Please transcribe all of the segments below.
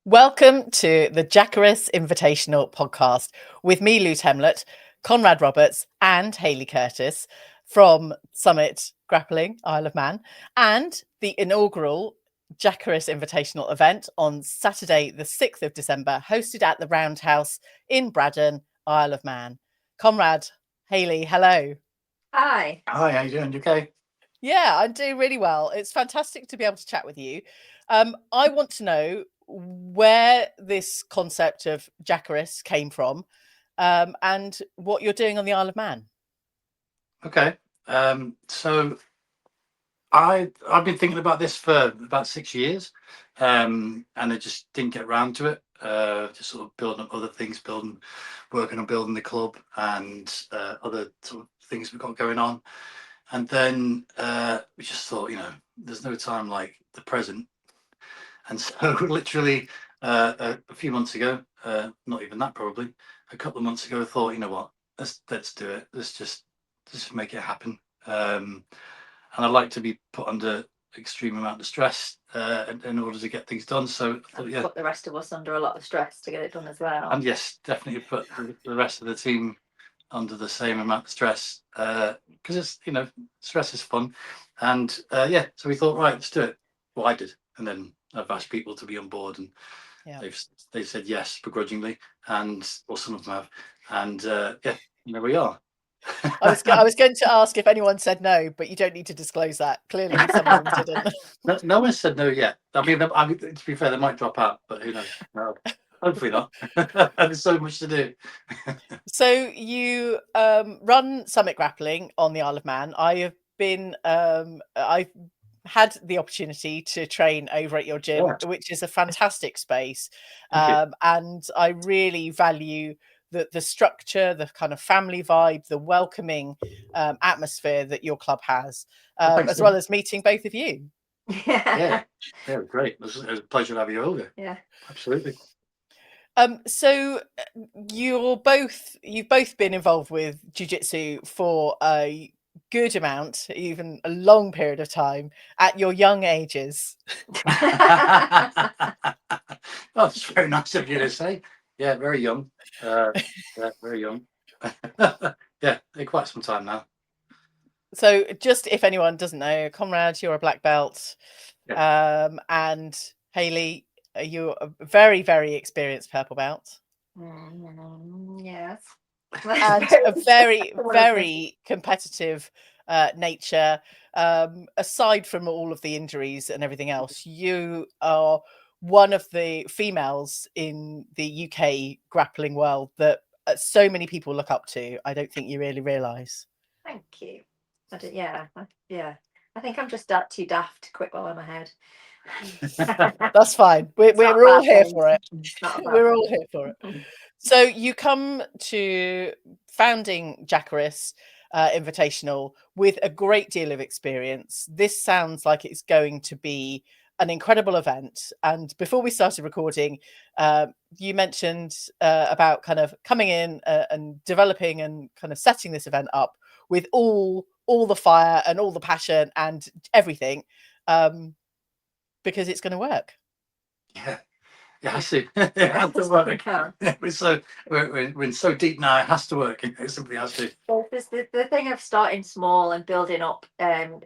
Welcome to the JACERIS Invitational podcast with me, Lou Temlett, Conrad Roberts, and Hayley Curtis from Summit Grappling, Isle of Man, and the inaugural JACERIS Invitational event on Saturday, the 6th of December, hosted at the Roundhouse in Braddon, Isle of Man. Conrad, Hayley, hello. Hi. Hi, how you doing? You okay? Yeah, I'm doing really well. It's fantastic to be able to chat with you. I want to know where this concept of JACERIS came from, and what you're doing on the Isle of Man. Okay. So I've been thinking about this for about 6 years, and I just didn't get around to it. Just sort of building up other things, working on building the club and other sort of things we've got going on. And then we just thought, there's no time like the present. And so literally a few months ago, not even that probably, a couple of months ago, I thought, you know what, let's do it. Let's just make it happen. And I like to be put under extreme amount of stress in order to get things done. So I thought, yeah, Put the rest of us under a lot of stress to get it done as well. and yes, definitely put the rest of the team under the same amount of stress, because it's, stress is fun. And yeah, so we thought, right, let's do it. Well, I did, and then I've asked people to be on board, and they've said yes begrudgingly, and or some of them have, and yeah, there we are. I was going to ask if anyone said no, but you don't need to disclose that. Clearly, some of them didn't. No one said no yet. I mean, to be fair, they might drop out, but who knows? No, hopefully not. There's so much to do. So you run Summit Grappling on the Isle of Man. I've had the opportunity to train over at your gym, which is a fantastic space, and I really value the structure, the kind of family vibe, the welcoming atmosphere that your club has, as well as meeting both of you. Yeah, great. It was a pleasure to have you over. Yeah, absolutely. So you've both been involved with jiu-jitsu for a good amount, even a long period of time at your young ages. Oh, it's very nice of you to say. Yeah, very young. Yeah, very young. Yeah, quite some time now. So just if anyone doesn't know, Conrad, you're a black belt, and Hayley, you're a very, very experienced purple belt. Yes. And a very, very competitive nature. Aside from all of the injuries and everything else, you are one of the females in the UK grappling world that so many people look up to. I don't think you really realise. Thank you. Yeah. I think I'm just too daft to quit while I'm ahead. That's fine. We're all here for it. We're all here for it. So you come to founding JACERIS Invitational with a great deal of experience. This sounds like it's going to be an incredible event. And before we started recording, you mentioned about kind of coming in and developing and kind of setting this event up with all the fire and all the passion and everything, because it's going to work. Yeah. It has to. It has to work. We're in so deep now. It has to work. It simply has to. The thing of starting small and building up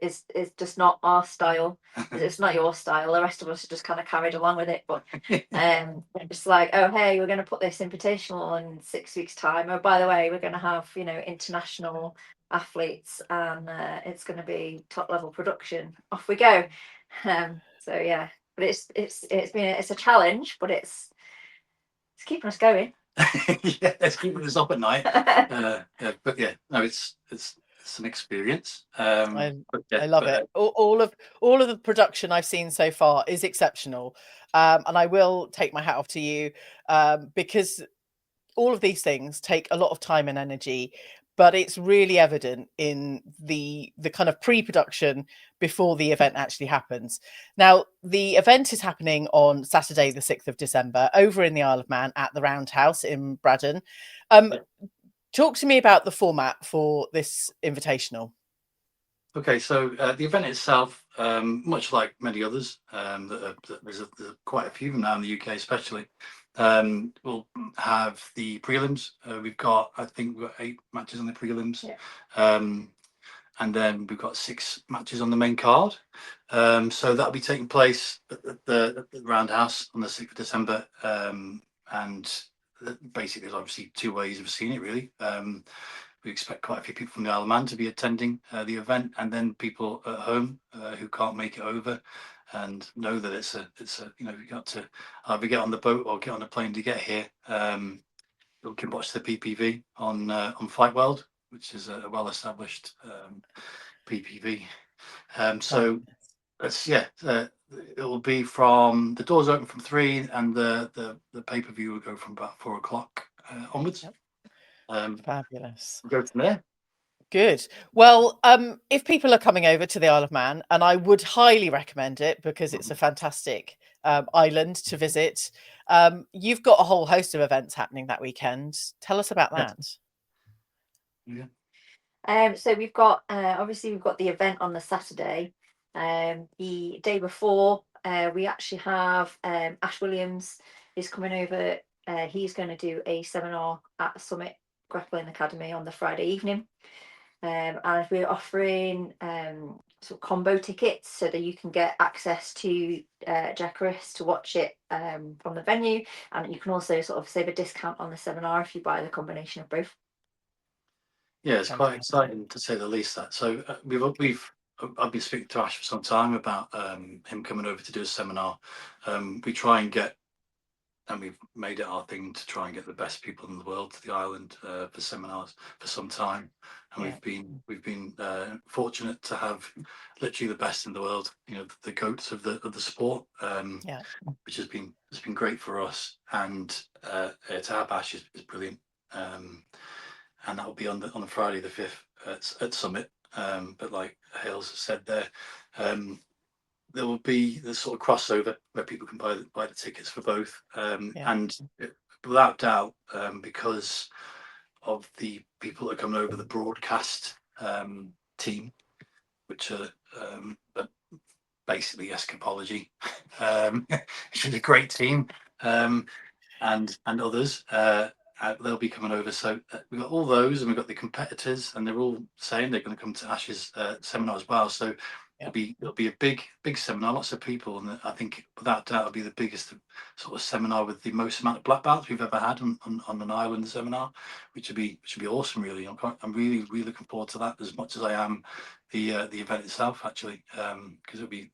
is just not our style. It's not your style. The rest of us are just kind of carried along with it. But it's like, oh hey, we're going to put this invitational in 6 weeks' time. Oh, by the way, we're going to have international athletes, and it's going to be top level production. Off we go. So yeah. But it's a challenge, but it's keeping us going. Yeah, it's keeping us up at night. But yeah, no, it's an experience. I love it. All of the production I've seen so far is exceptional, and I will take my hat off to you, because all of these things take a lot of time and energy, but it's really evident in the kind of pre-production before the event actually happens. Now, the event is happening on Saturday, the 6th of December, over in the Isle of Man at the Roundhouse in Braddon. Talk to me about the format for this invitational. Okay, so the event itself much like many others. There's quite a few of them now in the UK, especially. We'll have the prelims. I think we've got 8 matches on the prelims. And then we've got 6 matches on the main card. So that'll be taking place at the Roundhouse on the 6th of December. And basically, there's obviously 2 ways of seeing it, really. We expect quite a few people from the Isle of Man to be attending the event, and then people at home who can't make it over and know that it's a you got to either get on the boat or get on a plane to get here. You can watch the PPV on Fight World, which is a well-established PPV. So that's it will be from the doors open from 3, and the pay-per-view will go from about 4 o'clock onwards. Fabulous. We'll go from there. Good. Well, if people are coming over to the Isle of Man, and I would highly recommend it because it's a fantastic island to visit. You've got a whole host of events happening that weekend. Tell us about that. So we've got obviously we've got the event on the Saturday. The day before, we actually have Ash Williams is coming over. He's going to do a seminar at Summit Grappling Academy on the Friday evening. And we're offering sort of combo tickets so that you can get access to JECERIS to watch it from the venue, and you can also sort of save a discount on the seminar if you buy the combination of both. Yeah, it's quite exciting to say the least. That so I've been speaking to Ash for some time about him coming over to do a seminar. We try and get, and we've made it our thing to try and get the best people in the world to the island for seminars for some time, and we've been fortunate to have literally the best in the world. The goats of the sport, which has been great for us, and to have Ash is brilliant. And that will be on the Friday the 5th at Summit. But like Hales said there will be the sort of crossover where people can buy the tickets for both. And without doubt, because of the people that are coming over, the broadcast team, which are basically Escapology, which is a great team, and others. They'll be coming over. So we've got all those, and we've got the competitors, and they're all saying they're going to come to Ash's seminar as well. So it'll be a big seminar, lots of people, and I think without doubt it'll be the biggest sort of seminar with the most amount of black belts we've ever had on an island seminar, which would be awesome. Really, I'm really looking forward to that as much as I am the event itself, actually, because it'll be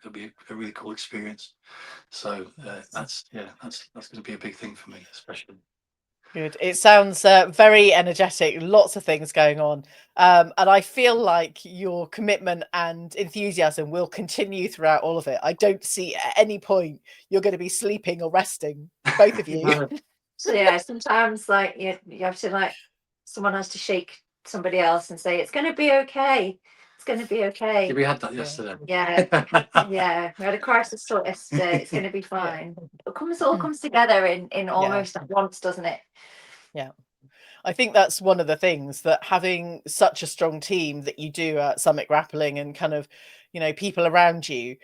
a really cool experience. So that's going to be a big thing for me, especially. Good. It sounds very energetic, lots of things going on. And I feel like your commitment and enthusiasm will continue throughout all of it. I don't see at any point you're going to be sleeping or resting, both of you. So yeah, sometimes like you have to, like, someone has to shake somebody else and say, it's going to be okay. It's going to be okay. Yeah, we had that yesterday. Yeah. We had a crisis sort yesterday. It's going to be fine. It all comes together in almost at once, doesn't it? Yeah. I think that's one of the things, that having such a strong team that you do at Summit Grappling and kind of, people around you,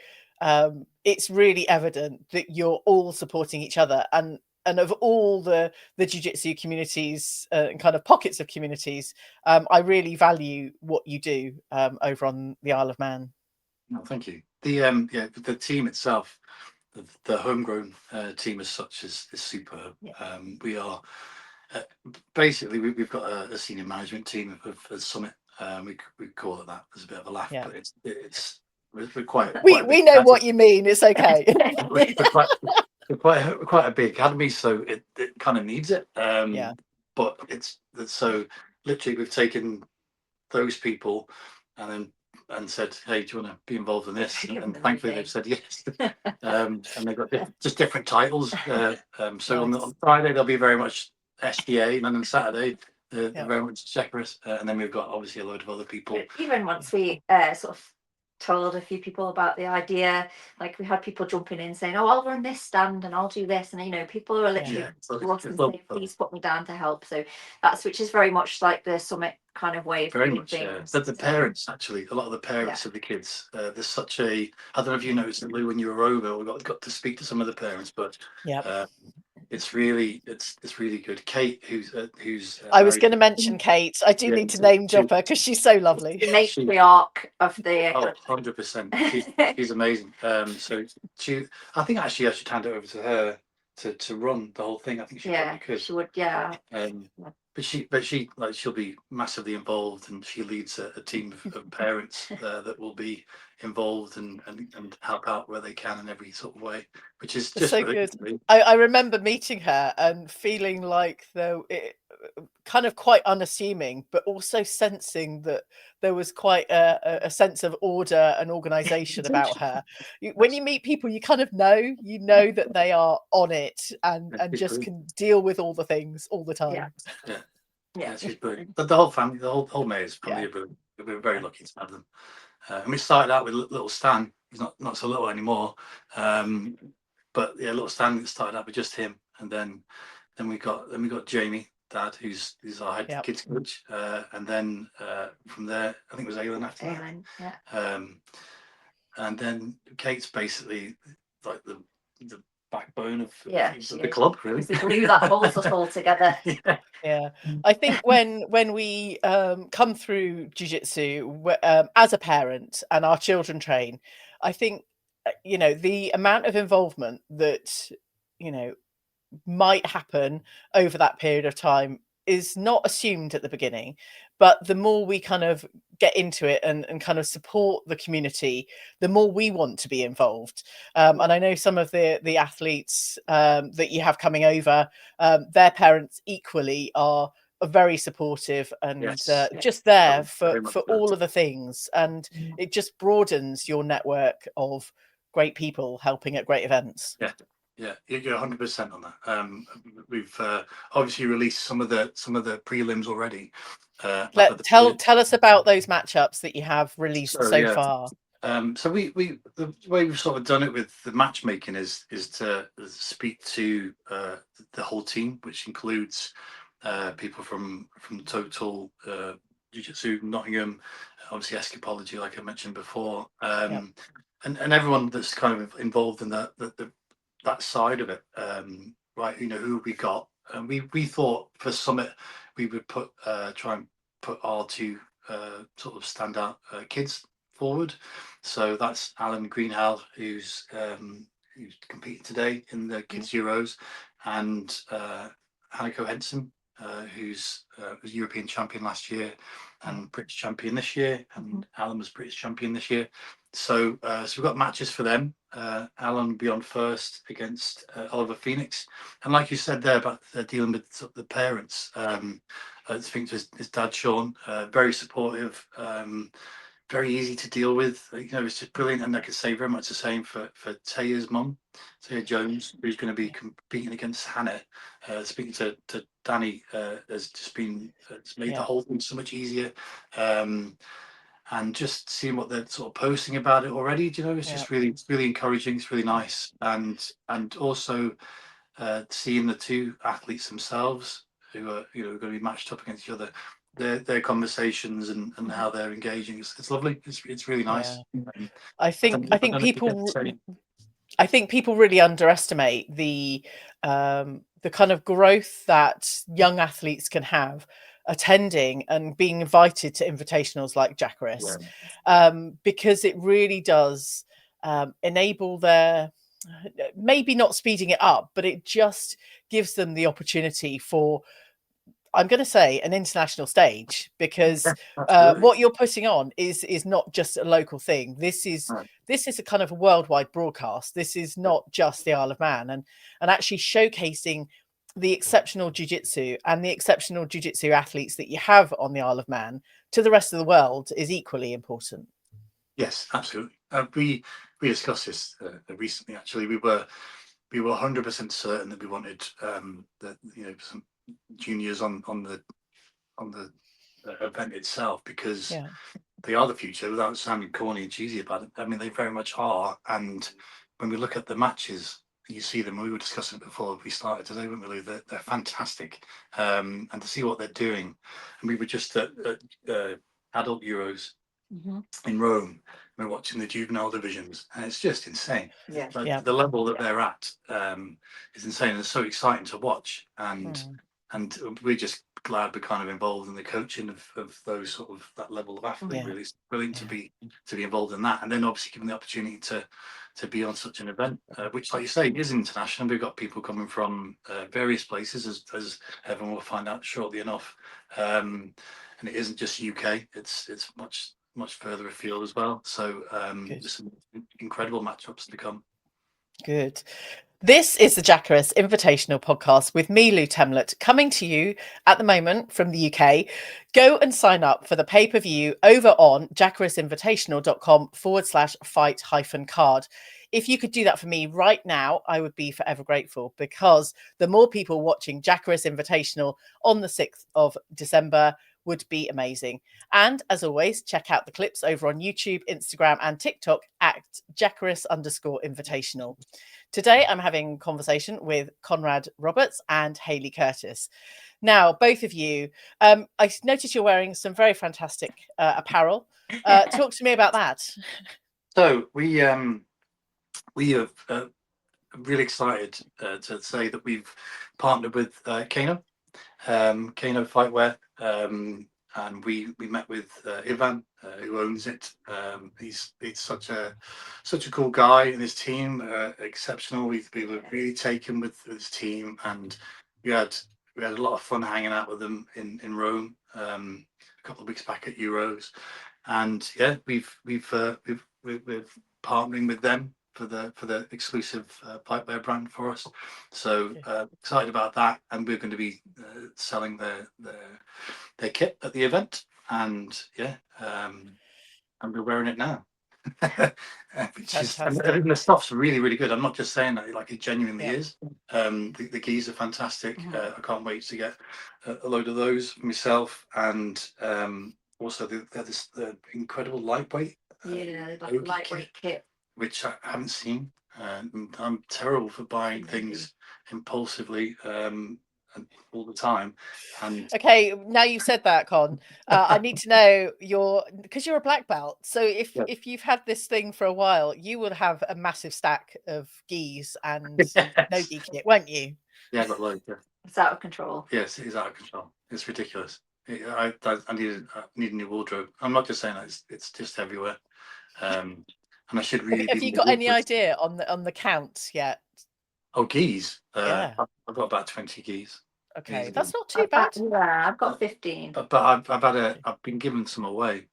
it's really evident that you're all supporting each other. And of all the jiu-jitsu communities and kind of pockets of communities, I really value what you do over on the Isle of Man. No, thank you. The team itself, the homegrown team as such is superb. We are basically we've got a senior management team of Summit. We call it that. There's a bit of a laugh, but we're quite. We know what you mean. It's okay. we're quite a big academy, so it kind of needs it. But it's so literally we've taken those people and said, hey, do you want to be involved in this? And thankfully they've said yes. And they've got just different titles. So on Friday they'll be very much SDA, and then on Saturday they're very much JECERIS. And then we've got obviously a load of other people. Even once we sort of told a few people about the idea. Like we had people jumping in saying, "Oh, I'll run this stand and I'll do this," and you know, people are literally saying, "Please put me down to help." So which is very much like the summit kind of way of very doing much. things. But the parents, actually, a lot of the parents of the kids, there's such a. I don't know if you noticed it, Lou, when you were over, we got to speak to some of the parents, but it's really good. Kate, who's I was married. going to mention Kate. I do need to name drop her because she's so lovely. The matriarch of the 100%. She's amazing. So I think actually I should hand it over to her to run the whole thing. I think she probably could. she would, But she like she'll be massively involved, and she leads a team of parents that will be involved and help out where they can in every sort of way, which is just so good. I remember meeting her and feeling like though it kind of quite unassuming, but also sensing that there was quite a sense of order and organization about her. When you meet people, you kind of know that they are on it and just can deal with all the things all the time. Yeah, she's brilliant. The whole family, the whole mayor's family are brilliant. We're very lucky to have them. And we started out with little Stan. He's not so little anymore. But yeah, little Stan started out with just him, and then we got Jamie, Dad, who's our head kids coach, and then from there I think it was Aylin after that. And then Kate's basically like the backbone of the club, really. We glue that holds us all together. I think when we come through jiu-jitsu as a parent and our children train, I think the amount of involvement that might happen over that period of time is not assumed at the beginning, but the more we kind of get into it and kind of support the community, the more we want to be involved. And I know some of the athletes that you have coming over, their parents equally are very supportive and just there for all of the things, and it just broadens your network of great people helping at great events. Yeah, you're 100% on that. We've obviously released some of the prelims already. Tell us about those matchups that you have released so far. So the way we've sort of done it with the matchmaking is to speak to the whole team, which includes people from Total Jiu-Jitsu, Nottingham, obviously Escapology, like I mentioned before, and everyone that's kind of involved in that side of it, right? Who we got, and we thought for Summit we would try and put our two sort of standout kids forward. So that's Alan Greenhalgh, who's competing today in the Kids Euros, and Hanako Henson, who's was European champion last year and British champion this year, and Alan was British champion this year. So we've got matches for them. Alan will be on first against Oliver Phoenix, and like you said there about dealing with the parents, I think his dad Sean, very supportive, very easy to deal with. It's just brilliant, and I could say very much the same for Taya's mum, Taya Jones, who's going to be competing against Hannah. Speaking to Danny has just been it's made the whole thing so much easier. And just seeing what they're sort of posting about it already, it's just really encouraging. It's really nice, and also seeing the two athletes themselves who are going to be matched up against each other, their conversations and how they're engaging. It's lovely. It's really nice. I think people really underestimate the kind of growth that young athletes can have attending and being invited to invitationals like JACERIS, because it really does enable their, maybe not speeding it up, but it just gives them the opportunity for, I'm going to say, an international stage, because what you're putting on is not just a local thing. This is a kind of a worldwide broadcast. This is not just the Isle of Man, and actually showcasing the exceptional jiu-jitsu and the exceptional jiu-jitsu athletes that you have on the Isle of Man to the rest of the world is equally important. Yes, absolutely. We discussed this recently. Actually, we were 100% certain that we wanted some juniors on the event itself, because they are the future without sounding corny and cheesy about it. I mean, they very much are. And when we look at the matches, you see them. We were discussing it before we started today, weren't we, Lou? They're fantastic. And to see what they're doing, and we were just at adult Euros in Rome. We're watching the juvenile divisions, and it's just insane. Yeah. Like, Yeah. the level that they're at is insane, and it's so exciting to watch. And we're just glad we're kind of involved in the coaching of those sort of that level of athlete. Yeah. Really, it's brilliant to be involved in that, and then obviously given the opportunity to be on such an event, which, like you say, is international. We've got people coming from various places, as everyone will find out shortly enough. And it isn't just UK; it's much further afield as well. So there's some incredible matchups to come. Good. This is the JACERIS Invitational podcast with me, Lou Temlett, coming to you at the moment from the UK. Go and sign up for the pay-per-view over on jacerisinvitational.com/fight-card. If you could do that for me right now, I would be forever grateful, because the more people watching JACERIS Invitational on the 6th of December would be amazing. And as always, check out the clips over on YouTube, Instagram, and TikTok at JACERIS_invitational. Today, I'm having a conversation with Conrad Roberts and Hayley Curtis. Now, both of you, I noticed you're wearing some very fantastic apparel. Talk to me about that. So we are really excited to say that we've partnered with Kano Fightwear, and we met with Ivan, who owns it. He's such a cool guy, and his team exceptional. We were really taken with his team, and we had a lot of fun hanging out with them in Rome a couple of weeks back at Euros. And yeah, we're partnering with them for the exclusive pipewear brand for us. So excited about that, and we're going to be selling their kit at the event, and and we're wearing it now. Which is, and the stuff's really good. I'm not just saying that, like, it genuinely is. The gis are fantastic. I can't wait to get a load of those for myself, and also the incredible lightweight lightweight kit, which I haven't seen. I'm terrible for buying things impulsively and all the time. And okay, now you've said that, Con, I need to know because you're a black belt. So if you've had this thing for a while, you would have a massive stack of gis and no gi kit, won't you? Yeah, I got loads. Yeah. It's out of control. Yes, it is out of control. It's ridiculous. I need a new wardrobe. I'm not just saying that; it's just everywhere. And I should really. Have you got any idea on the count yet? Oh, gis. Yeah. I've got about 20 gis. Okay, that's not too bad. Yeah, I've got 15. But I've been giving some away.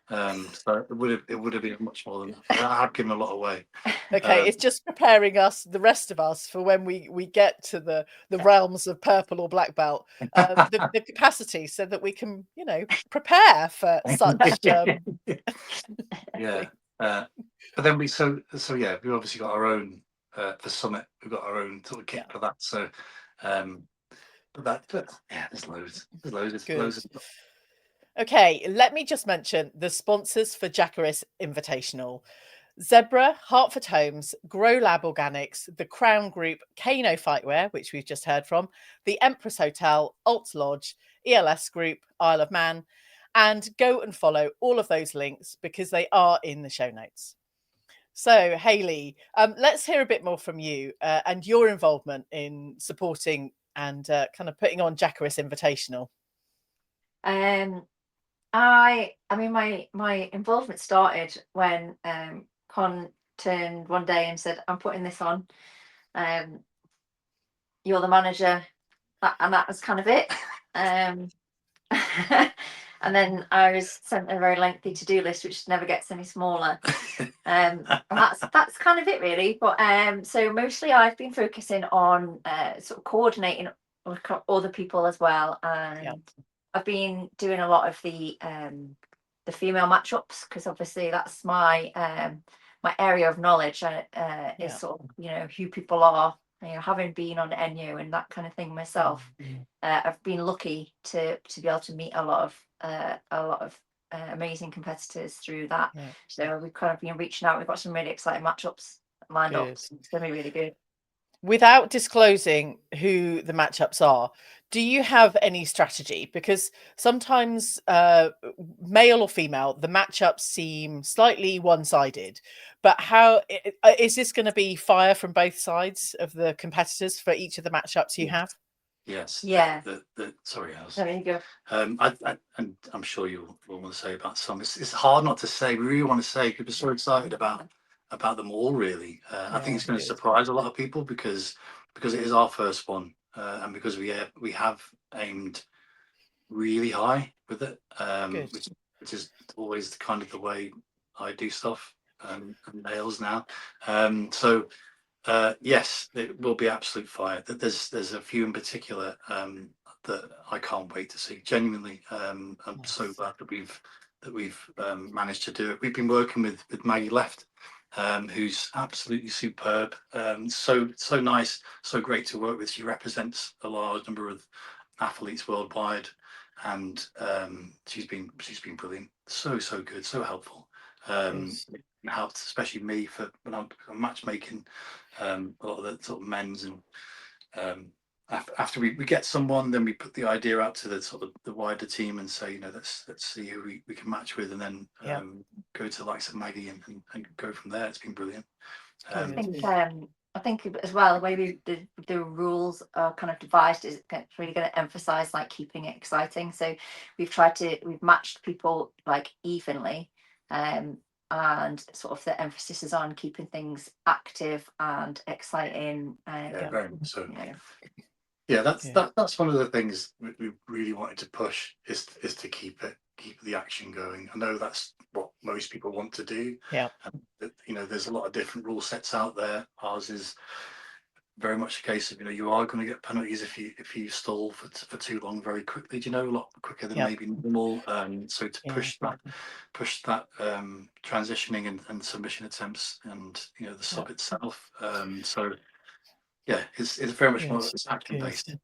So it would have been much more than that. I have given a lot away. Okay, it's just preparing us, the rest of us, for when we get to the realms of purple or black belt, the capacity, so that we can, prepare for such. Yeah. But then we yeah, we've obviously got our own for Summit. We've got our own sort of kit for that. So but yeah, there's loads. There's loads of stuff. Okay, let me just mention the sponsors for JACERIS Invitational: Zebra, Hartford Homes, Grow Lab Organics, the Crown Group, Kano Fightwear, which we've just heard from, the Empress Hotel, Alt Lodge, ELS Group, Isle of Man, and go and follow all of those links because they are in the show notes. So, Hayley, let's hear a bit more from you and your involvement in supporting and kind of putting on JACERIS Invitational. I mean, my involvement started when Con turned one day and said, "I'm putting this on. You're the manager," and that was kind of it. And then I was sent a very lengthy to-do list, which never gets any smaller. And that's kind of it, really. But so mostly I've been focusing on sort of coordinating with other people as well, and I've been doing a lot of the female matchups, because obviously that's my my area of knowledge. Is sort of who people are. Having been on NU and that kind of thing myself, I've been lucky to be able to meet a lot of amazing competitors through that. Yeah. So we've kind of been reaching out. We've got some really exciting matchups lined up. Good. It's going to be really good. Without disclosing who the matchups are, do you have any strategy? Because sometimes, male or female, the matchups seem slightly one-sided. But how is this going to be fire from both sides of the competitors for each of the matchups you have? Yes. Yeah. Sorry, Alice. There you go. And I'm sure you'll want to say about some. It's hard not to say. We really want to say because we're so excited about them all. Really, I think it's going to surprise a lot of people because it is our first one, and because we have aimed really high with it, which is always kind of the way I do stuff and nails now. So yes, it will be absolute fire. There's a few in particular that I can't wait to see. Genuinely, I'm so glad that we've managed to do it. We've been working with Maggie Left, who's absolutely superb. So nice, so great to work with. She represents a large number of athletes worldwide, and she's been brilliant. So good, so helpful. Helped especially me for when I'm matchmaking a lot of the sort of men's, and after we get someone, then we put the idea out to the sort of the wider team and say, let's see who we can match with, and then go to the likes of Maggie and go from there. It's been brilliant. I think as well the way the rules are kind of devised is really going to emphasize like keeping it exciting. So we've matched people like evenly, and sort of the emphasis is on keeping things active and exciting. Very much so. Yeah, that's one of the things we really wanted to push is to keep the action going. I know that's what most people want to do. Yeah. There's a lot of different rule sets out there. Ours is very much a case of you are going to get penalties if you stall for too long very quickly. A lot quicker than maybe normal. So to push that transitioning and submission attempts and the sub itself. So yeah, it's very much more action based.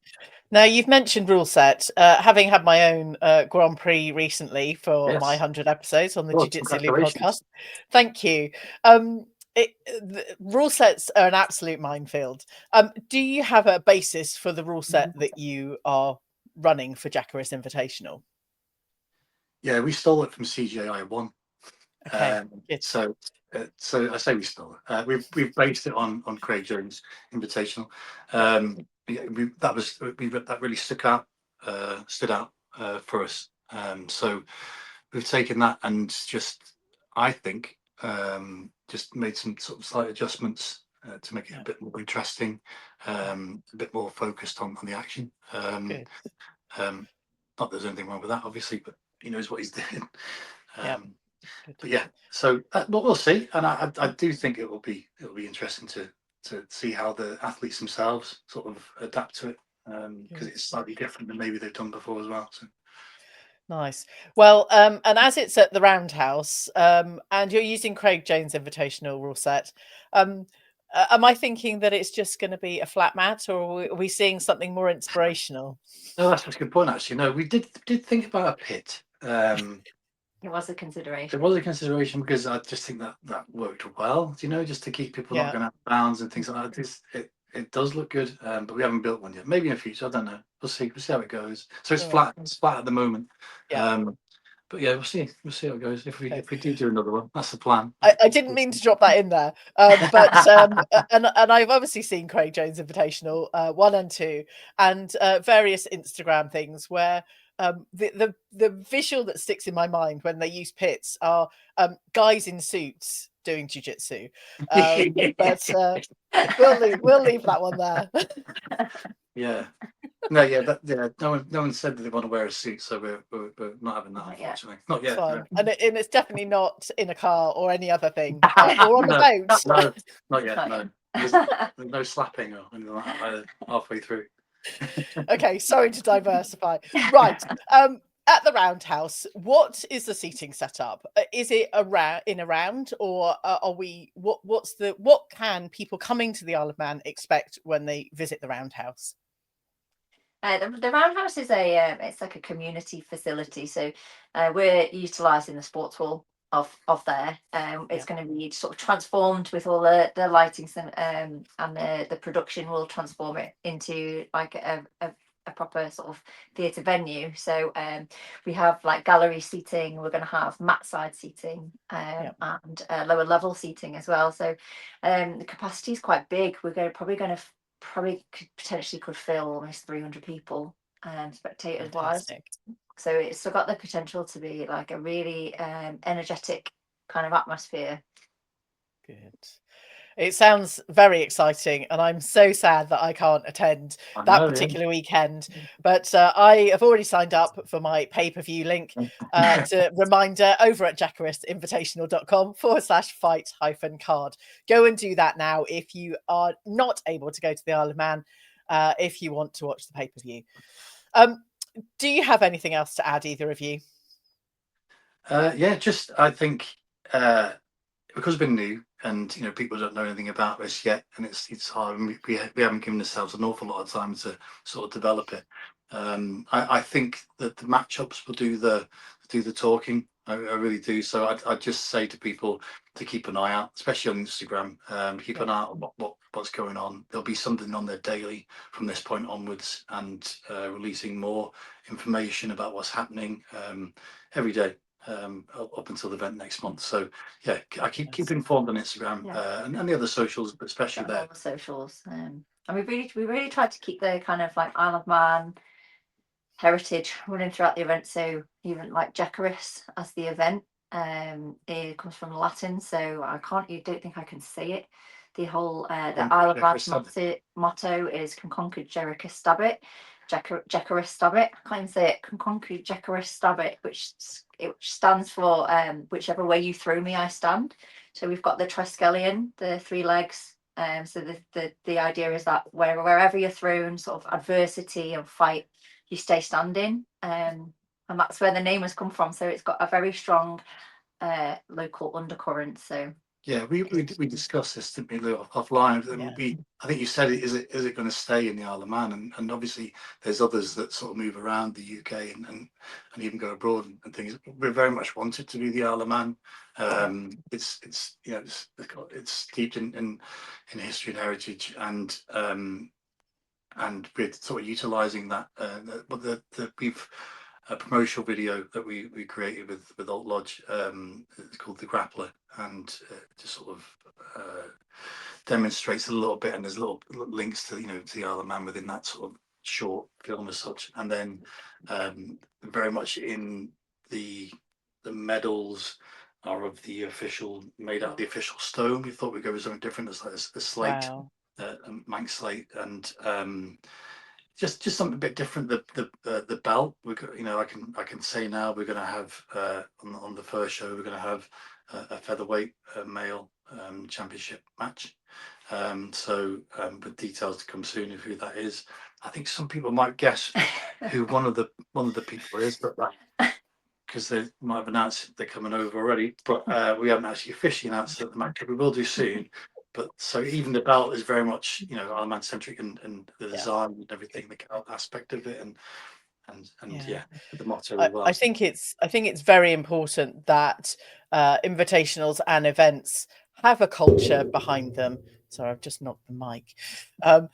Now, you've mentioned rule set. Having had my own Grand Prix recently for my 100 episodes on the Jiu-Jitsu Loop podcast. Thank you. The rule sets are an absolute minefield. Do you have a basis for the rule set that you are running for JACERIS Invitational? Yeah, we stole it from CGI 1. Okay. So I say we stole it. We've based it on Craig Jones' Invitational. That really stood out for us. So we've taken that and just, I think, just made some sort of slight adjustments to make it a bit more interesting, a bit more focused on the action. Not that there's anything wrong with that, obviously, but he knows what he's doing. But yeah, so we'll see, and I do think it'll be interesting to see how the athletes themselves sort of adapt to it, because it's slightly different than maybe they've done before as well. So. Nice. Well, and as it's at the Roundhouse, and you're using Craig Jones' Invitational rule set, am I thinking that it's just going to be a flat mat, or are we seeing something more inspirational? No, that's a good point. Actually, no, we did think about a pit. It was a consideration. It was a consideration because I just think that worked well. Just to keep people not going out of bounds and things like that. It does look good, but we haven't built one yet. Maybe in the future, I don't know. We'll see how it goes. So it's flat. It's flat at the moment. But yeah, we'll see how it goes. If we do another one, that's the plan. I didn't mean to drop that in there, but and I've obviously seen Craig Jones Invitational 1 and 2 and various Instagram things where the visual that sticks in my mind when they use pits are guys in suits doing jiu-jitsu. But we'll leave that one there. Yeah. No, no one said that they want to wear a suit, so we're not having that, unfortunately. Not yet. No. And it's definitely not in a car or any other thing, or on a boat. No, not yet. No, there's no slapping or anything like that halfway through. Okay, sorry to diversify. Right. At the Roundhouse, what is the seating setup? Is it in a round, or are we? What can people coming to the Isle of Man expect when they visit the Roundhouse? The Roundhouse is it's like a community facility, so we're utilising the sports hall of there. It's going to be sort of transformed with all the lightings and the production will transform it into like a proper sort of theatre venue. So we have like gallery seating, we're going to have mat side seating and lower level seating as well. So the capacity is quite big. We're probably potentially could fill almost 300 people spectators wise. So it's still got the potential to be like a really energetic kind of atmosphere. Good. It sounds very exciting, and I'm so sad that I can't attend that particular weekend. But I have already signed up for my pay-per-view link to reminder over at JACERISinvitational.com/fight-card. Go and do that now if you are not able to go to the Isle of Man, if you want to watch the pay-per-view. Do you have anything else to add, either of you? Yeah, just I think because we're new and people don't know anything about this yet, and it's hard. We haven't given ourselves an awful lot of time to sort of develop it. I think that the matchups will do the talking. I really do. So I'd just say to people to keep an eye out, especially on Instagram. Keep an eye out on what's going on. There'll be something on there daily from this point onwards, and releasing more information about what's happening every day. Up until the event next month. So yeah, I keep informed on Instagram and the other socials, but especially there. All the socials, and we really tried to keep the kind of like Isle of Man heritage running throughout the event. So even like JECERIS as the event, it comes from Latin, so you don't think I can say it. The whole the Isle of Man motto is "Conquer Jericho Stabit." JECERIS Stabit. I can't even say it. Conquer JECERIS Stabit, which stands for whichever way you throw me, I stand. So we've got the Triskelion, the 3 legs. So the idea is that wherever you're thrown, sort of adversity and fight, you stay standing. And that's where the name has come from. So it's got a very strong local undercurrent. So yeah, we discussed this, didn't we, offline? I think you said it. Is it going to stay in the Isle of Man? And obviously there's others that sort of move around the UK and even go abroad and things. We very much want it to be the Isle of Man. It's steeped in history and heritage, and we're sort of utilising that. We've a promotional video that we created with Alt Lodge. It's called The Grappler, and just sort of demonstrates a little bit, and there's little links to to the Isle of Man within that sort of short film as such. And then very much in the medals are of the official, made out of the official stone. We thought we'd go with something different, as like a slate. Wow. Manx slate, and just something a bit different. The belt, we got, I can say now we're going to have on the first show we're going to have a featherweight male championship match. With details to come soon of who that is. I think some people might guess who one of the people is, but because they might have announced they're coming over already, but we haven't actually officially announced that the match. We will do soon. But so even the belt is very much, Isle of Man centric, and the design and everything, the aspect of it, and the motto as well. I think it's very important that invitationals and events have a culture behind them. Sorry, I've just knocked the mic. Have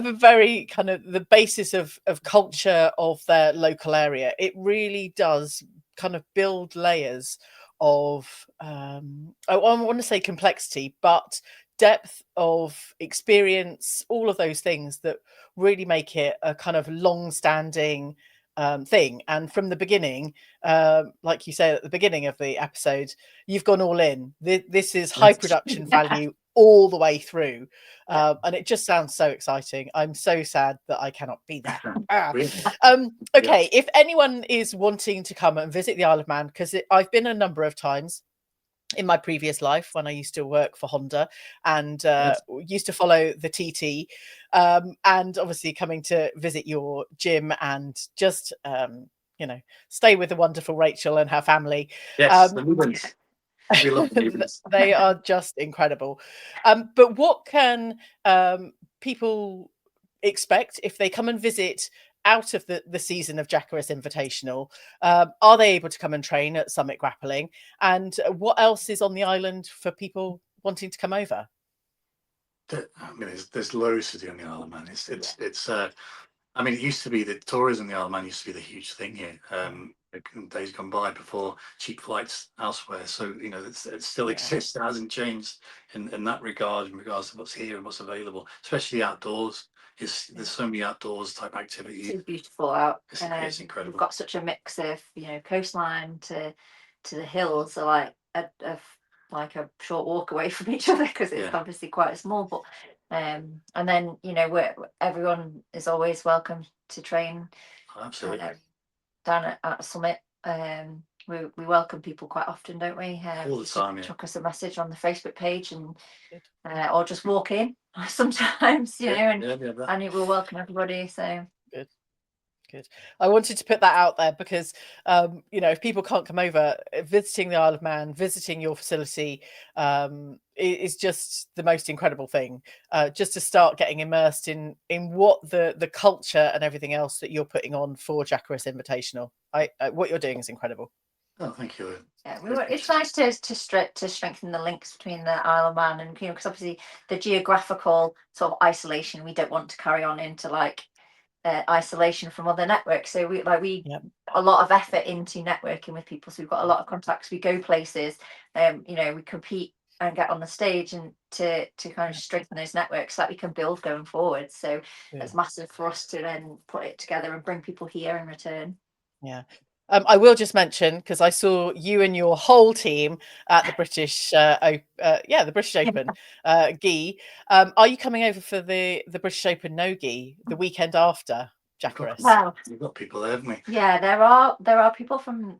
a very kind of the basis of culture of their local area. It really does kind of build layers of I want to say complexity, but depth of experience, all of those things that really make it a kind of long-standing thing. And from the beginning, like you said at the beginning of the episode, you've gone all in. This is high production value all the way through, and it just sounds so exciting. I'm so sad that I cannot be there. Okay, if anyone is wanting to come and visit the Isle of Man, because I've been a number of times in my previous life when I used to work for Honda and used to follow the TT, and obviously coming to visit your gym and just stay with the wonderful Rachel and her family. Yes, we love the they are just incredible. But what can people expect if they come and visit out of the season of JACERIS Invitational, are they able to come and train at Summit Grappling? And what else is on the island for people wanting to come over? I mean, there's loads to do on the Isle of Man. It's I mean, it used to be that tourism in the Isle of Man used to be the huge thing here. In days gone by, before cheap flights elsewhere. So you know, it still exists. It hasn't changed in that regard, in regards to what's here and what's available, especially outdoors. There's so many outdoors type activities. It's beautiful out. It's incredible. We've got such a mix of, you know, coastline to the hills, so like like a short walk away from each other, because it's obviously quite small. But and then, you know, everyone is always welcome to train. Absolutely. Down at Summit. We welcome people quite often, don't we? All the time. Chuck us a message on the Facebook page, and or just walk in sometimes, you know, and it will welcome everybody. So good. I wanted to put that out there because, you know, if people can't come over, visiting the Isle of Man, visiting your facility is just the most incredible thing. Just to start getting immersed in what the culture and everything else that you're putting on for JACERIS Invitational. What you're doing is incredible. Oh, thank you. Yeah, it's nice to strengthen the links between the Isle of Man and, you know, because obviously the geographical sort of isolation, we don't want to carry on into like isolation from other networks. So we a lot of effort into networking with people. So we've got a lot of contacts. We go places. You know, we compete and get on the stage, and to kind of strengthen those networks that we can build going forward. So it's massive for us to then put it together and bring people here in return. Yeah. I will just mention, because I saw you and your whole team at the British, the British Open gi. Are you coming over for the British Open no gi the weekend after JACERIS? Wow, we've got people there, haven't we? Yeah, there are people from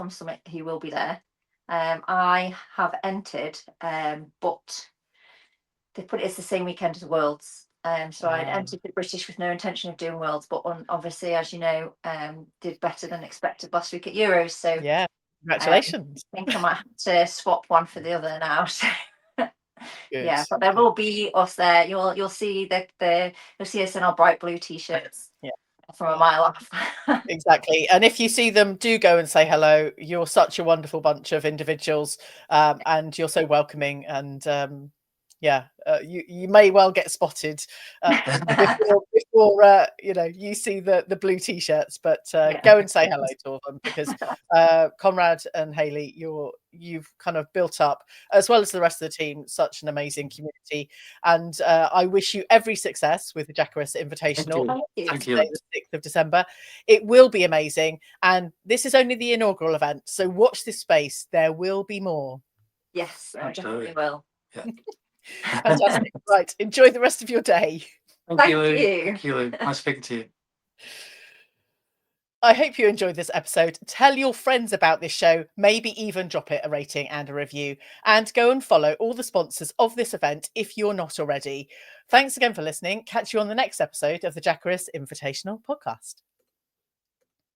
Summit who will be there. I have entered, but they put it as the same weekend as Worlds. So I'd entered the British with no intention of doing Worlds, but obviously, as you know, did better than expected last week at Euros. So yeah, congratulations. I think I might have to swap one for the other now. So yeah, but there will be us there. You'll see you'll see us in our bright blue t-shirts. Yeah. From a mile off. Exactly. And if you see them, do go and say hello. You're such a wonderful bunch of individuals, and you're so welcoming, and you may well get spotted before you know, you see the blue t-shirts, but go and say hello to them, because Conrad and Hayley, you've kind of built up, as well as the rest of the team, such an amazing community, and I wish you every success with the JACERIS Invitational. Saturday, the 6th of December. It will be amazing, and this is only the inaugural event, so watch this space. There will be more. Yes, I definitely will. Yeah. Fantastic. Right, enjoy the rest of your day. Thank you. Nice speaking to you. I hope you enjoyed this episode. Tell your friends about this show, maybe even drop it a rating and a review, and go and follow all the sponsors of this event if you're not already. Thanks again for listening. Catch you on the next episode of the JACERIS Invitational podcast.